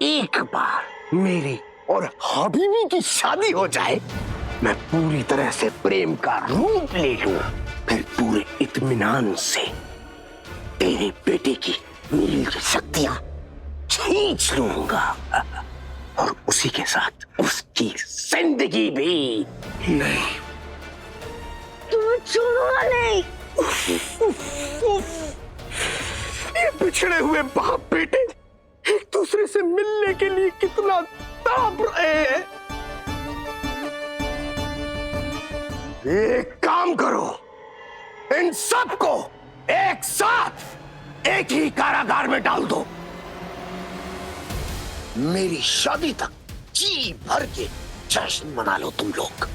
एक बार मेरी और हबीबी की शादी हो जाए, मैं पूरी तरह से प्रेम का रूप ले लूं, फिर पूरे इत्मीनान से तेरे बेटे की नील की शक्तियां खींच लूंगा और उसी के साथ उसकी जिंदगी भी। नहीं, तुम छोड़ो नहीं। ये बिछड़े हुए बाप बेटे एक दूसरे से मिलने के लिए कितना तड़प रहे हैं। एक काम करो, इन सबको एक साथ एक ही कारागार में डाल दो। मेरी शादी तक जी भर के जश्न मना लो तुम लोग।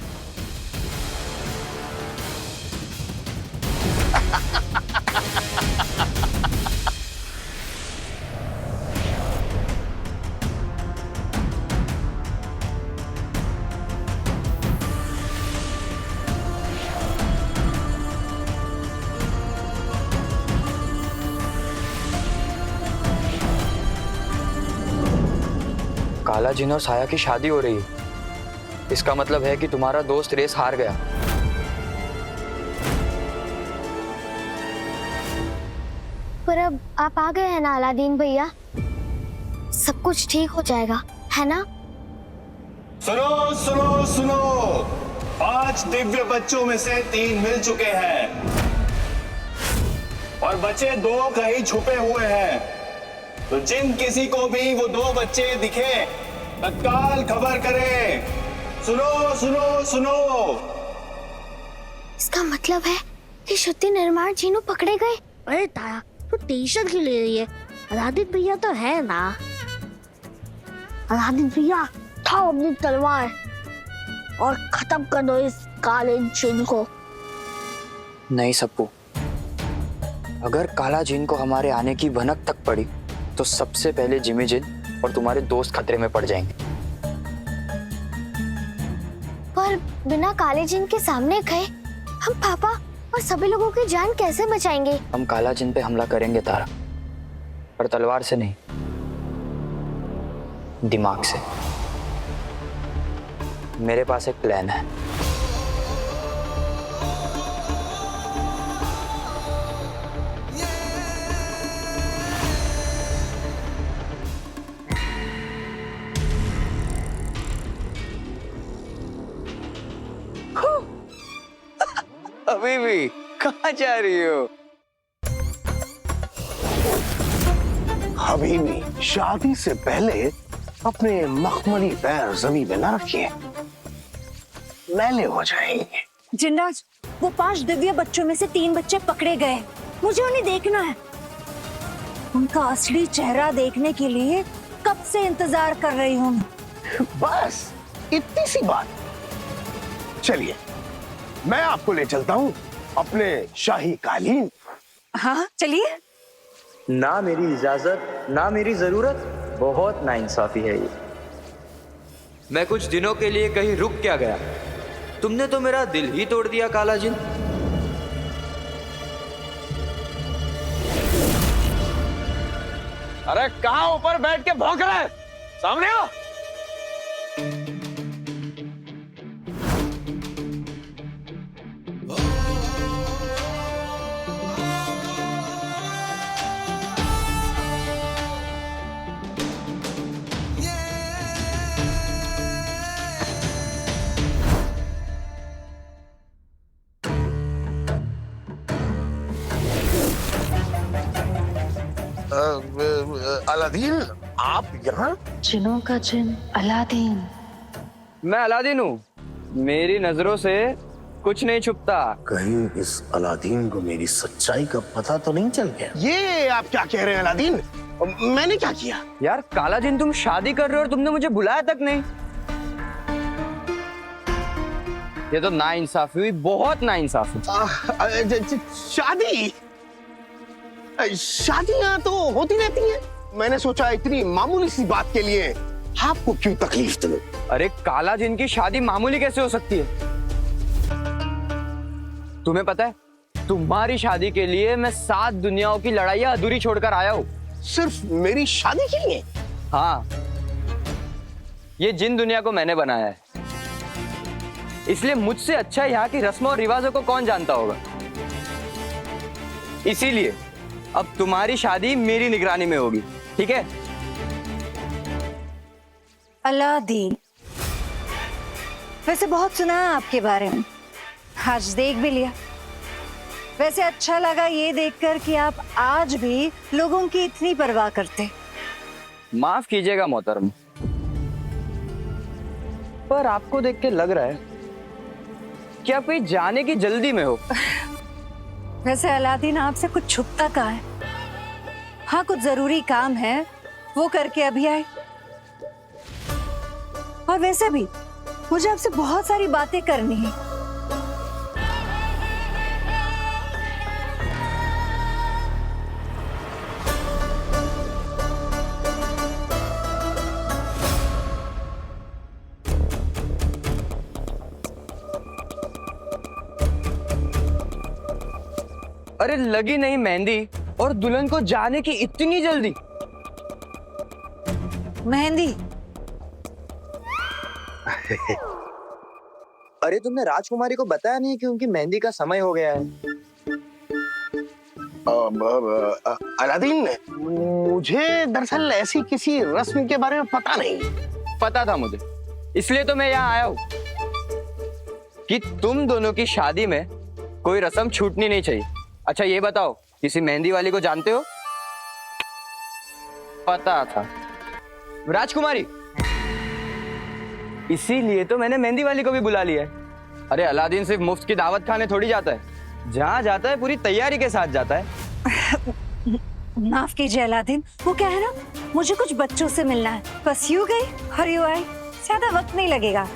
काला जिन और साया की शादी हो रही है। इसका मतलब है कि तुम्हारा दोस्त रेस हार गया। पर अब आप आ गए हैं ना अलादीन भैया, सब कुछ ठीक हो जाएगा, है ना? सुनो सुनो सुनो, 5 दिव्य बच्चों में से 3 मिल चुके हैं और बचे 2 कहीं छुपे हुए हैं। तो जिन किसी को भी वो 2 बच्चे दिखे तत्काल खबर करें। सुनो सुनो सुनो। इसका मतलब है कि शुद्धि निर्माण जीनू पकड़े गए। अरे ताया, तू टेंशन क्यों ले रही है? अलादीन भैया तो है ना। अलादीन भैया, उठाओ अपनी तलवार और खत्म कर दो इस काले जिन को। नहीं सप्पू, अगर काला जिन को हमारे आने की भनक तक पड़ी तो सबसे पहले जिमी जिन और तुम्हारे दोस्त खतरे में पड़ जाएंगे। पर बिना काले जिन के सामने गए हम पापा और सभी लोगों की जान कैसे बचाएंगे? हम काला जिन पे हमला करेंगे तारा, पर तलवार से नहीं, दिमाग से। मेरे पास एक प्लान है। अभी भी कहाँ जा रही हो? हबीबी, शादी से पहले अपने मखमली पैर जमीन में न रखिए, मैले हो जाएंगे। जिनराज, वो 5 दिव्य बच्चों में से 3 बच्चे पकड़े गए। मुझे उन्हें देखना है। उनका असली चेहरा देखने के लिए कब से इंतजार कर रही हूँ। बस इतनी सी बात। चलिए, मैं आपको ले चलता हूँ अपने शाही कालीन। हाँ चलिए। ना मेरी इजाजत ना मेरी जरूरत, बहुत नाइंसाफी है ये। मैं कुछ दिनों के लिए कहीं रुक क्या गया, तुमने तो मेरा दिल ही तोड़ दिया काला जिन। अरे कहाँ ऊपर बैठ के भौंक रहे हैं? सामने आओ। अलादीन, आप यहाँ? जिनों का जिन अलादीन। मैं अलादीन हूँ, मेरी नजरों से कुछ नहीं छुपता। कहीं इस अलादीन को मेरी सच्चाई का पता तो नहीं चल गया? ये आप क्या कह रहे हैं अलादीन? मैंने क्या किया? यार काला जिन, तुम शादी कर रहे हो और तुमने मुझे बुलाया तक नहीं। ये तो नाइंसाफी हुई, बहुत नाइंसाफी। शादी? शादियां तो होती रहती हैं। मैंने सोचा इतनी मामूली सी बात के लिए आपको क्यों तकलीफ दूं? अरे काला जिन की शादी मामूली कैसे हो सकती है? तुम्हें पता है, तुम्हारी शादी के लिए मैं 7 दुनियाओं की लड़ाइयां अधूरी छोड़कर आया हूँ। सिर्फ मेरी शादी के लिए? हाँ, ये जिन दुनिया को मैंने बनाया है, इसलिए मुझसे अच्छा यहाँ की रस्मों और रिवाजों को कौन जानता होगा। इसीलिए अब तुम्हारी शादी मेरी निगरानी में होगी, ठीक है? अलादीन, वैसे बहुत सुना है आपके बारे में, आज देख भी लिया। वैसे अच्छा लगा ये देखकर कि आप आज भी लोगों की इतनी परवाह करते। माफ कीजिएगा मोहतरम, पर आपको देख के लग रहा है कि आप कहीं जाने की जल्दी में हो। वैसे अलादीन, आपसे कुछ छुपता कहाँ है? हाँ, कुछ जरूरी काम है, वो करके अभी आए। और वैसे भी मुझे आपसे बहुत सारी बातें करनी है। अरे लगी नहीं मेहंदी और दुल्हन को जाने की इतनी जल्दी? मेहंदी? अरे तुमने राजकुमारी को बताया नहीं कि उनकी मेहंदी का समय हो गया है? अलादीन, मुझे दरअसल ऐसी किसी रस्म के बारे में पता नहीं। पता था मुझे, इसलिए तो मैं यहाँ आया हूँ कि तुम दोनों की शादी में कोई रस्म छूटनी नहीं चाहिए। अच्छा ये बताओ, किसी मेहंदी वाली को जानते हो? पता था। राजकुमारी, इसीलिए तो मैंने मेहंदी वाली को भी बुला लिया है। अरे अलादीन सिर्फ मुफ्त की दावत खाने थोड़ी जाता है, जहाँ जाता है पूरी तैयारी के साथ जाता है। माफ कीजिए अलादीन, वो क्या है ना, मुझे कुछ बच्चों से मिलना है, बस यूं गई और यूं आई, ज्यादा वक्त नहीं लगेगा।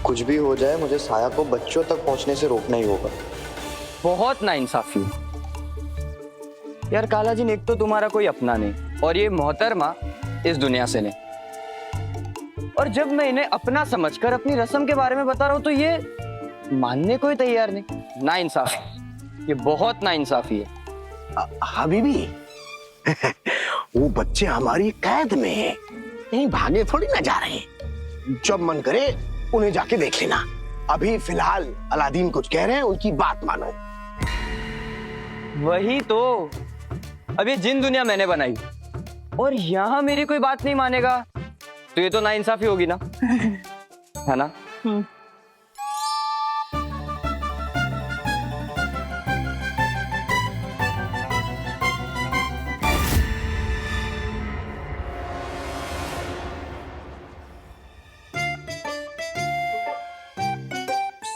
कुछ भी हो जाए, मुझे साया को बच्चों तक पहुंचने से रोकना ही होगा। बहुत नाइंसाफी यार काला जी, एक तो तुम्हारा कोई अपना नहीं और ये मोहतरमा इस दुनिया से नहीं, और जब मैं इन्हें अपना समझकर अपनी रस्म के बारे में बता रहा हूं तो ये मानने को ही तैयार नहीं। नाइंसाफी, ये बहुत नाइंसाफी है। हबीबी, वो बच्चे हमारी कैद में हैं, कहीं भागे थोड़ी ना जा रहे हैं। जब मन करे उन्हें जाके देख लेना। अभी फिलहाल अलादीन कुछ कह रहे हैं, उनकी बात मानो। वही तो, अब ये जिन दुनिया मैंने बनाई और यहाँ मेरी कोई बात नहीं मानेगा तो ये तो नाइंसाफी होगी ना, है ना?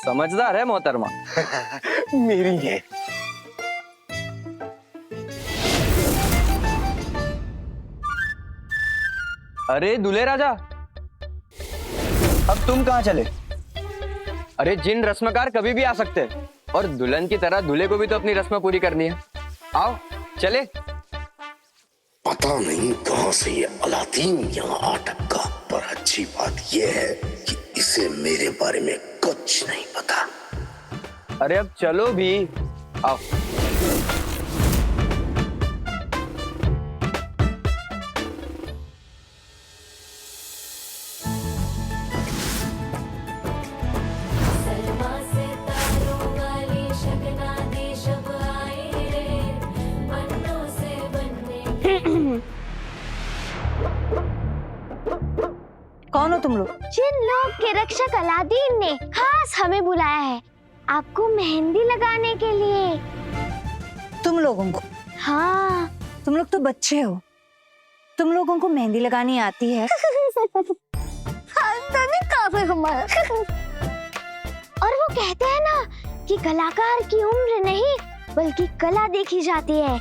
समझदार है मोहतरमा। मेरी है। अरे दूल्हे राजा, अब तुम कहाँ चले? अरे जिन रस्मकार कभी भी आ सकते हैं और दुल्हन की तरह दूल्हे को भी तो अपनी रस्म पूरी करनी है। आओ चले। पता नहीं कहां से ये अलादीन यहाँ आ टपका, पर अच्छी बात यह है कि इसे मेरे बारे में कुछ नहीं पता। अरे अब चलो भी, आओ। कौन हो तुम लोग? जिन लोग के रक्षक अलादीन ने खास हमें बुलाया है आपको मेहंदी लगाने के लिए। तुम लोगों को? हाँ। तुम लोग तो बच्चे हो, तुम लोगों को मेहंदी लगानी आती है? काफी हमारा। और वो कहते हैं ना कि कलाकार की उम्र नहीं बल्कि कला देखी जाती है।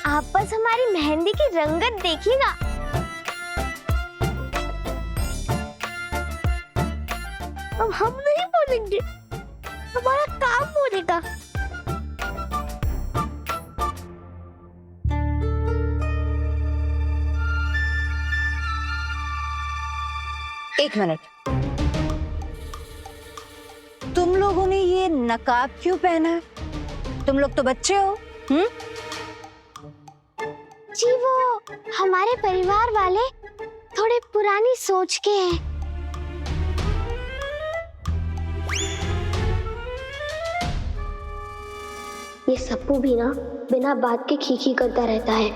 आप बस हमारी मेहंदी की रंगत देखिएगा। अब हम नहीं बोलेंगे, हमारा काम बोलेगा। एक मिनट, तुम लोगों ने ये नकाब क्यों पहना है? तुम लोग तो बच्चे हो। जी वो हमारे परिवार वाले थोड़े पुरानी सोच के हैं। ये सप्पू भी ना बिना बात के खीखी करता रहता है।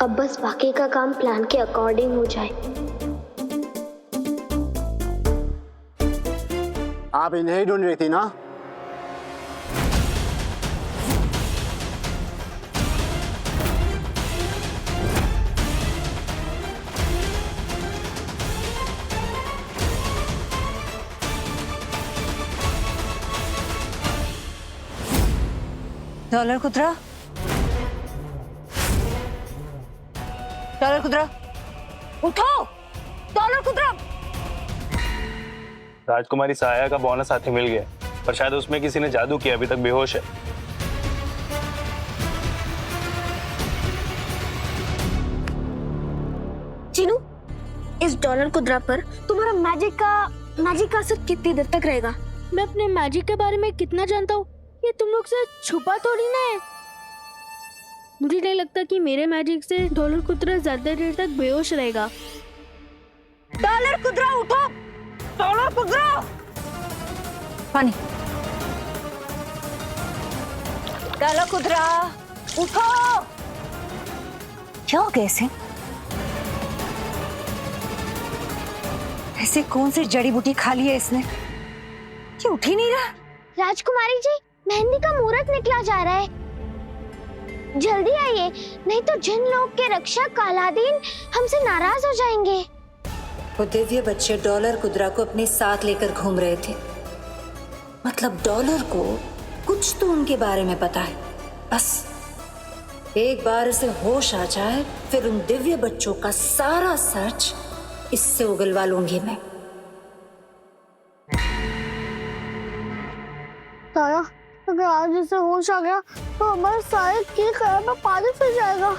अब बस बाकी का काम प्लान के अकॉर्डिंग हो जाए। आप इन्हें ही ढूंढ रही थी ना? डॉलर कुतरा, डॉलर कुतरा, उठो। डॉलर कुतरा। राजकुमारी सहाया का बोनस साथी मिल गया, पर शायद उसमें किसी ने जादू किया, अभी तक बेहोश है। चिनू, इस डॉलर कुतरा पर तुम्हारा मैजिक का असर कितनी देर तक रहेगा? मैं अपने मैजिक के बारे में कितना जानता हूँ ये तुम लोग से छुपा थोड़ी ना है। मुझे नहीं लगता कि मेरे मैजिक से डॉलर कुतरा ज्यादा देर तक बेहोश रहेगा। डॉलर कुतरा उठो। डॉलर कुतरा। पानी। डॉलर कुतरा उठो। क्या हो गया इसे? ऐसे कौन सी जड़ी बूटी खा ली है इसने कि उठ ही नहीं रहा? राजकुमारी जी, मेहंदी का मुहूर्त निकला जा रहा है, जल्दी आइए, नहीं तो जिन लोग के रक्षक अलादीन हमसे नाराज हो जाएंगे। वो दिव्य बच्चे डॉलर कुतरा को अपने साथ लेकर घूम रहे थे। मतलब डॉलर को कुछ तो उनके बारे में पता है। बस एक बार इसे होश आ जाए, फिर उन दिव्य बच्चों का सारा सच इससे उगलवा लूंगी मैं। ताया, अगर आज इसे होश आ गया तो हमारे सारे की खैर में पानी फिर जाएगा।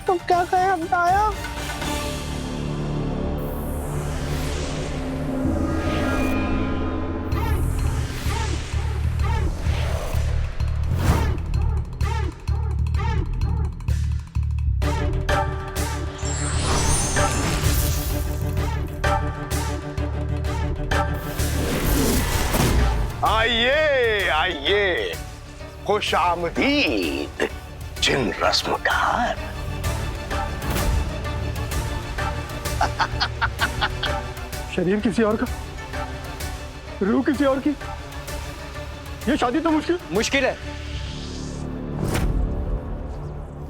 तो क्या करें हम ताया? आइए आइए, खुश आमदीद जिन रस्मकार। शरीर किसी और का, रूह किसी और की, ये शादी तो मुश्किल है।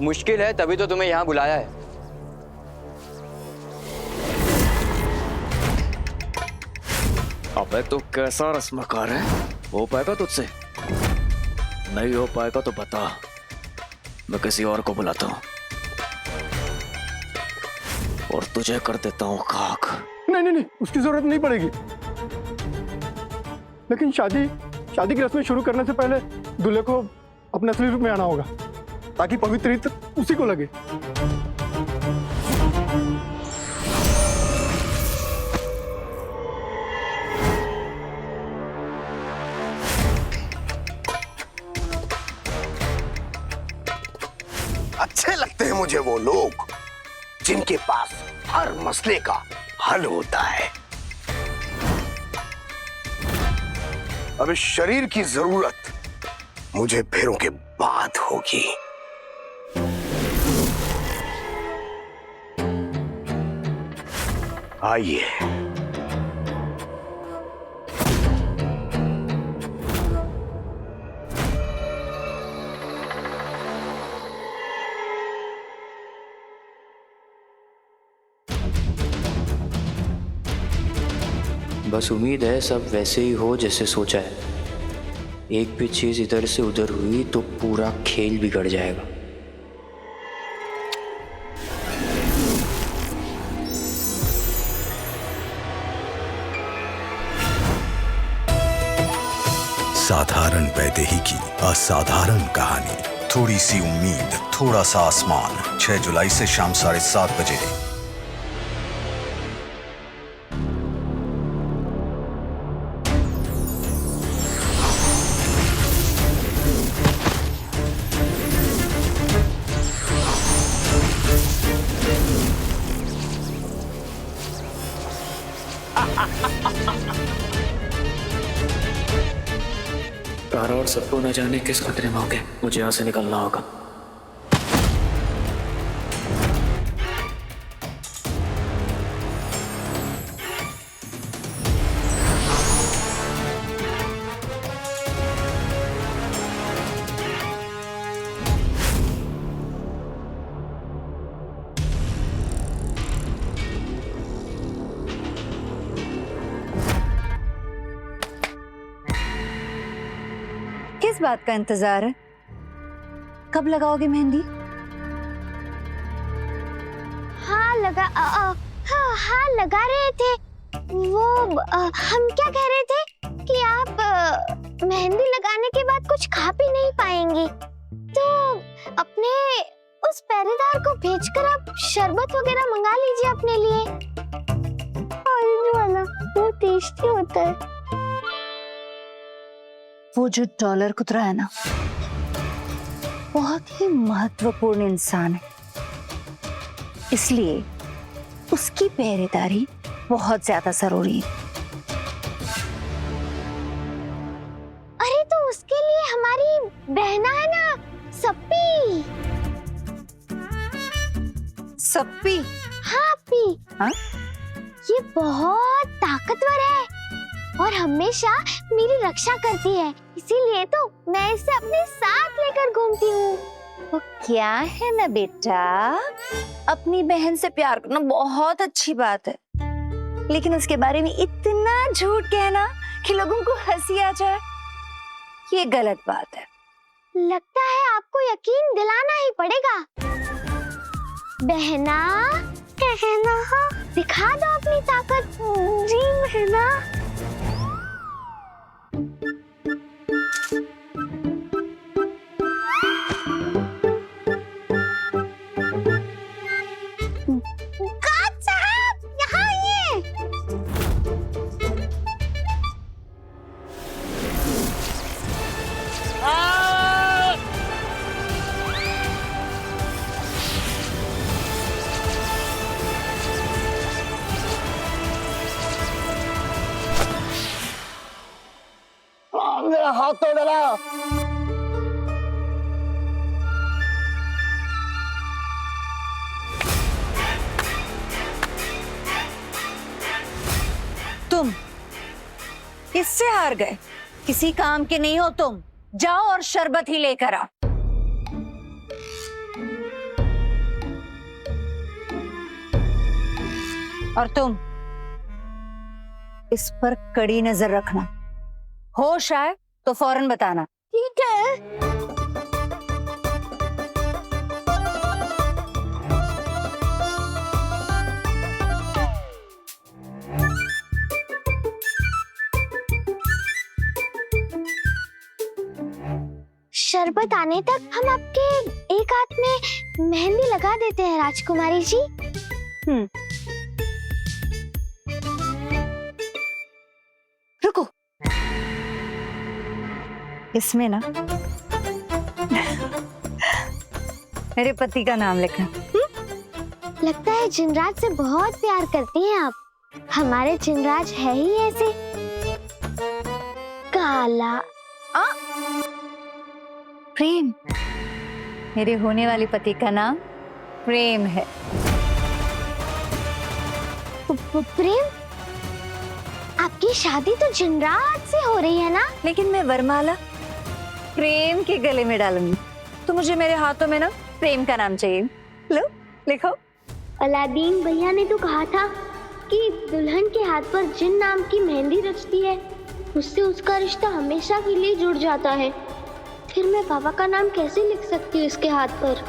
मुश्किल है तभी तो तुम्हें यहाँ बुलाया है। अबे तो कैसा रस्मकार है, हो पाएगा तुझसे? नहीं हो पाएगा तो बता, मैं किसी और को बुलाता हूँ और तुझे कर देता हूँ खाक। नहीं, उसकी जरूरत नहीं पड़ेगी। लेकिन शादी की रस्में शुरू करने से पहले दूल्हे को अपने असली रूप में आना होगा, ताकि पवित्र रीत उसी को लगे। अच्छे लगते हैं मुझे वो लोग जिनके पास हर मसले का हल होता है। अब इस शरीर की जरूरत मुझे फेरों के बाद होगी। आइए। बस उम्मीद है सब वैसे ही हो जैसे सोचा है। एक भी चीज इधर से उधर हुई तो पूरा खेल बिगड़ जाएगा। साधारण वैदेही की असाधारण कहानी, थोड़ी सी उम्मीद, थोड़ा सा आसमान। 6 जुलाई से शाम 7:30 बजे। तारा और सबको न जाने किस खतरे में हो गए। मुझे यहाँ से निकलना होगा। किस बात का इंतजार है? कब लगाओगे मेहंदी? हाँ लगा रहे थे। वो हम क्या कह रहे थे कि आप मेहंदी लगाने के बाद कुछ खा भी नहीं पाएंगी, तो अपने उस पहरेदार को भेजकर आप शरबत वगैरह मंगा लीजिए अपने लिए। ऑरेंज वाला वो टेस्टी होता है। वो जो डॉलर कुतरा है ना, बहुत ही महत्वपूर्ण इंसान है, इसलिए उसकी पहरेदारी बहुत ज्यादा जरूरी है। अरे तो उसके लिए हमारी बहना है ना, सप्पी। सप्पी? हाँ पी। हाँ? ये बहुत ताकतवर है और हमेशा मेरी रक्षा करती है, इसीलिए तो मैं इसे अपने साथ लेकर घूमती हूँ। वो क्या है ना बेटा, अपनी बहन से प्यार करना बहुत अच्छी बात है, लेकिन उसके बारे में इतना झूठ कहना कि लोगों को हंसी आ जाए, ये गलत बात है। लगता है आपको यकीन दिलाना ही पड़ेगा। बहना, दिखा दो अपनी ताकत। जी बहना। मेरा हाथ तो डला। तुम इससे हार गए, किसी काम के नहीं हो तुम। जाओ और शरबत ही लेकर आओ। और तुम इस पर कड़ी नजर रखना, होश आए तो फौरन बताना। ठीक है। शरबत आने तक हम आपके एक हाथ में मेहंदी लगा देते हैं राजकुमारी जी। रुको, इसमें ना मेरे पति का नाम लिखना। लगता है जिनराज से बहुत प्यार करती हैं आप। हमारे जिनराज है ही ऐसे काला। प्रेम, मेरे होने वाले पति का नाम प्रेम है। प्रेम? आपकी शादी तो जिनराज से हो रही है ना? लेकिन मैं वरमाला प्रेम के गले में डालूंगी, तो मुझे मेरे हाथों में ना प्रेम का नाम चाहिए। लो लिखो। अलादीन भैया ने तो कहा था कि दुल्हन के हाथ पर जिन नाम की मेहंदी रचती है, उससे उसका रिश्ता हमेशा के लिए जुड़ जाता है। फिर मैं बाबा का नाम कैसे लिख सकती हूँ इसके हाथ पर?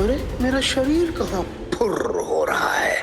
अरे मेरा शरीर कहाँ फुर्र हो रहा है।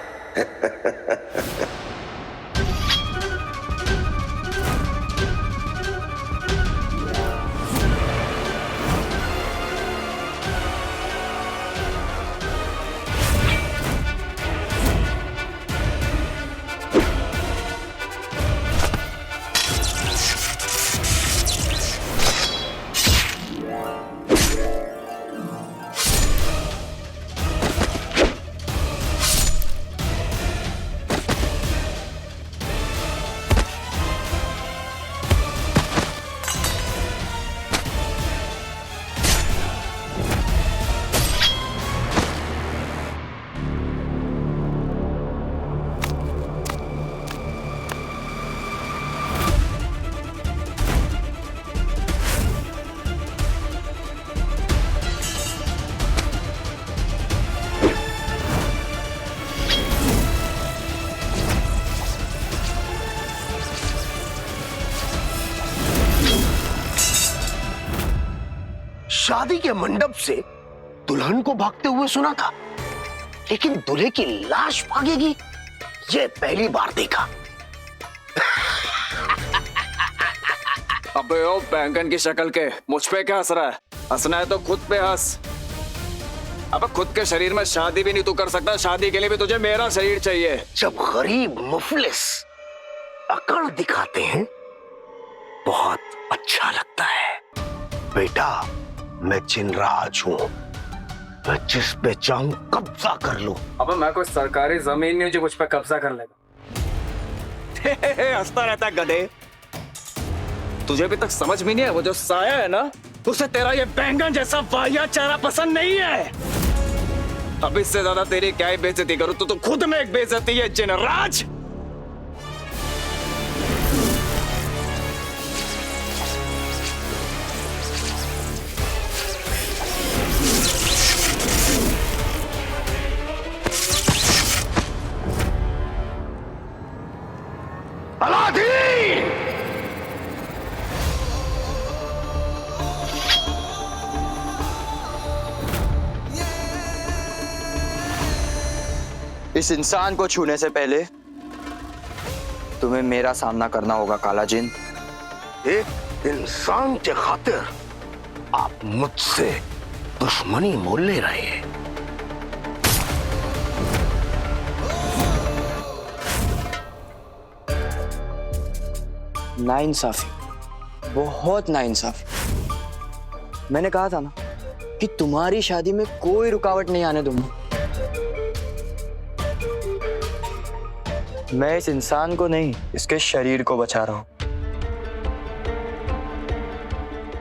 शादी के मंडप से दुल्हन को भागते हुए सुना था, लेकिन दूल्हे की लाश भागेगी ये पहली बार देखा। अबे ओ बैंगन की शक्ल के, मुझ पे क्या हंस रहा है? हंसना है तो खुद पे हंस। अब खुद के शरीर में शादी भी नहीं तू कर सकता, शादी के लिए भी तुझे मेरा शरीर चाहिए। जब गरीब मुफलिस अकड़ दिखाते हैं बहुत अच्छा लगता है। बेटा मैं जिनराज हूं, मैं जिस पे चाहूं कब्जा कर लूं। अब मैं कोई सरकारी जमीन नहीं जो मुझ पे कब्जा कर लेगा। हंसता रहता है गधे। तुझे अभी तक समझ भी नहीं है, वो जो साया है ना, उसे तेरा ये बैंगन जैसा वाहियात चेहरा पसंद नहीं है। अब इससे ज्यादा तेरी क्या ही बेइज्जती करूं, तो खुद में एक बेइज्जती है जिनराज। अलादीन! इस इंसान को छूने से पहले तुम्हें मेरा सामना करना होगा काला जिन। एक इंसान के खातिर आप मुझसे दुश्मनी मोल ले रहे हैं। नाइंसाफी, बहुत नाइंसाफी। मैंने कहा था ना कि तुम्हारी शादी में कोई रुकावट नहीं आने दूंगा। मैं इस इंसान को नहीं, इसके शरीर को बचा रहा हूं,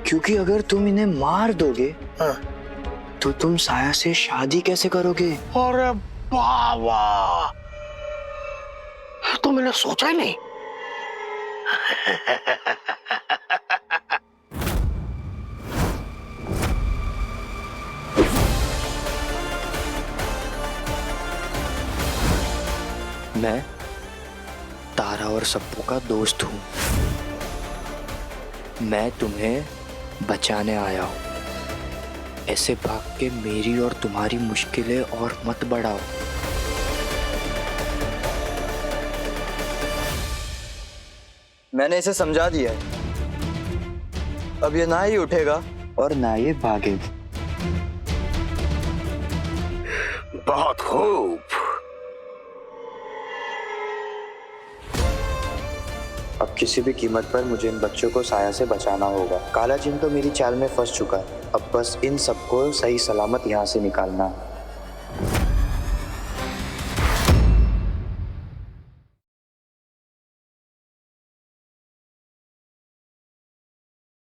क्योंकि अगर तुम इन्हें मार दोगे तो तुम साया से शादी कैसे करोगे? अरे बाबा, तो मैंने सोचा ही नहीं। मैं तारा और सप्पू का दोस्त हूं। मैं तुम्हें बचाने आया हूं। ऐसे भाग के मेरी और तुम्हारी मुश्किलें और मत बढ़ाओ। मैंने इसे समझा दिया है, अब ये ना ही उठेगा और ना ये भागेगा। बहुत खूब। अब किसी भी कीमत पर मुझे इन बच्चों को साया से बचाना होगा। काला जिन तो मेरी चाल में फंस चुका है, अब बस इन सबको सही सलामत यहाँ से निकालना है।